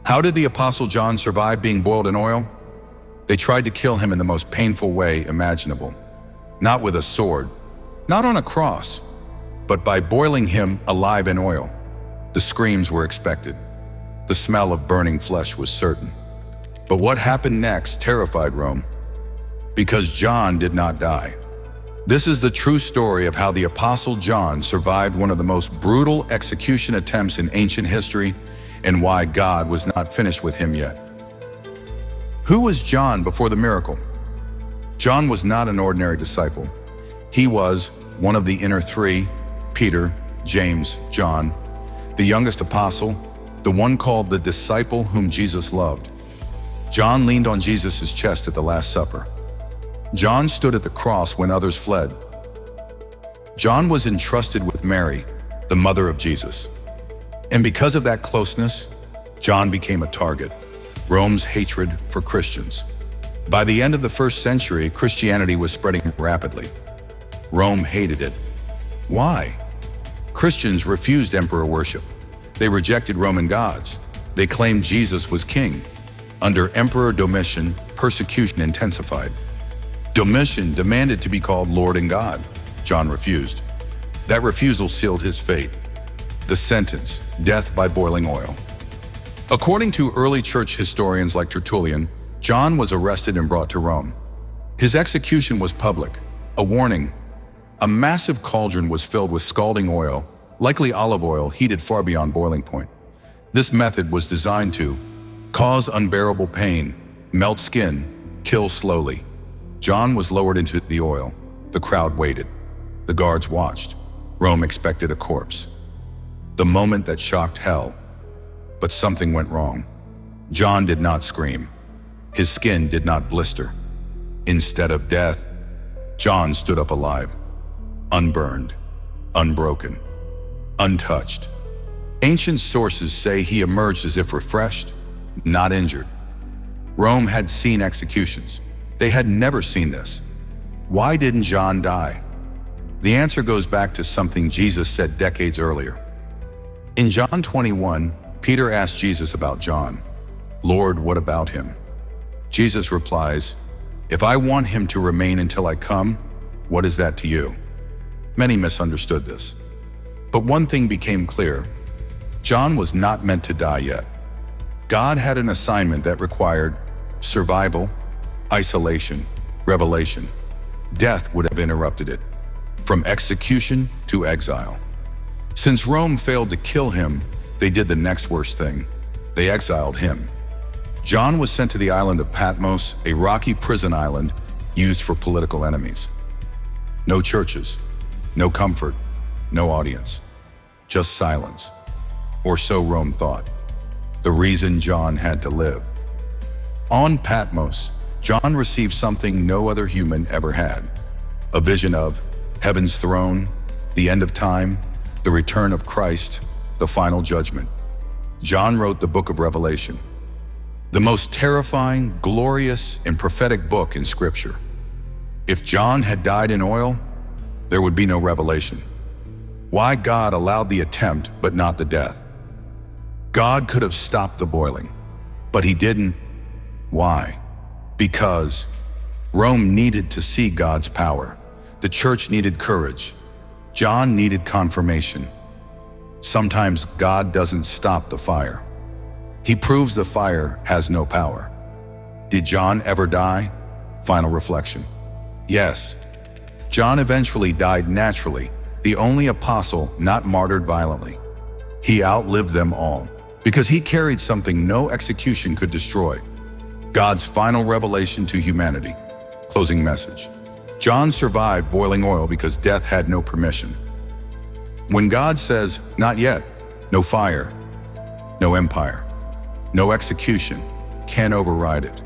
How did the Apostle John survive being boiled in oil? They tried to kill him in the most painful way imaginable. Not with a sword, not on a cross, but by boiling him alive in oil. The screams were expected. The smell of burning flesh was certain. But what happened next terrified Rome, because John did not die. This is the true story of how the Apostle John survived one of the most brutal execution attempts in ancient history, and why God was not finished with him yet. Who was John before the miracle? John was not an ordinary disciple. He was one of the inner three: Peter, James, John, the youngest apostle, the one called the disciple whom Jesus loved. John leaned on Jesus' chest at the Last Supper. John stood at the cross when others fled. John was entrusted with Mary, the mother of Jesus. And because of that closeness, John became a target: Rome's hatred for Christians. By the end of the first century, Christianity was spreading rapidly. Rome hated it. Why? Christians refused emperor worship. They rejected Roman gods. They claimed Jesus was king. Under Emperor Domitian, persecution intensified. Domitian demanded to be called Lord and God. John refused. That refusal sealed his fate. The sentence: death by boiling oil. According to early church historians like Tertullian, John was arrested and brought to Rome. His execution was public, a warning. A massive cauldron was filled with scalding oil, likely olive oil heated far beyond boiling point. This method was designed to cause unbearable pain, melt skin, kill slowly. John was lowered into the oil. The crowd waited. The guards watched. Rome expected a corpse. The moment that shocked hell. But something went wrong. John did not scream. His skin did not blister. Instead of death, John stood up alive, unburned, unbroken, untouched. Ancient sources say he emerged as if refreshed, not injured. Rome had seen executions. They had never seen this. Why didn't John die? The answer goes back to something Jesus said decades earlier. In John 21, Peter asked Jesus about John. "Lord, what about him?" Jesus replies, "If I want him to remain until I come, what is that to you?" Many misunderstood this. But one thing became clear: John was not meant to die yet. God had an assignment that required survival, isolation, revelation. Death would have interrupted it, from execution to exile. Since Rome failed to kill him, they did the next worst thing. They exiled him. John was sent to the island of Patmos, a rocky prison island used for political enemies. No churches, no comfort, no audience, just silence. Or so Rome thought. The reason John had to live. On Patmos, John received something no other human ever had: a vision of heaven's throne, the end of time, the return of Christ, the final judgment. John wrote the book of Revelation, the most terrifying, glorious, and prophetic book in Scripture. If John had died in oil, there would be no revelation. Why God allowed the attempt but not the death? God could have stopped the boiling, but he didn't. Why? Because Rome needed to see God's power. The church needed courage. John needed confirmation. Sometimes God doesn't stop the fire. He proves the fire has no power. Did John ever die? Final reflection. Yes. John eventually died naturally, the only apostle not martyred violently. He outlived them all because he carried something no execution could destroy: God's final revelation to humanity. Closing message. John survived boiling oil because death had no permission. When God says, "Not yet," no fire, no empire, no execution can override it.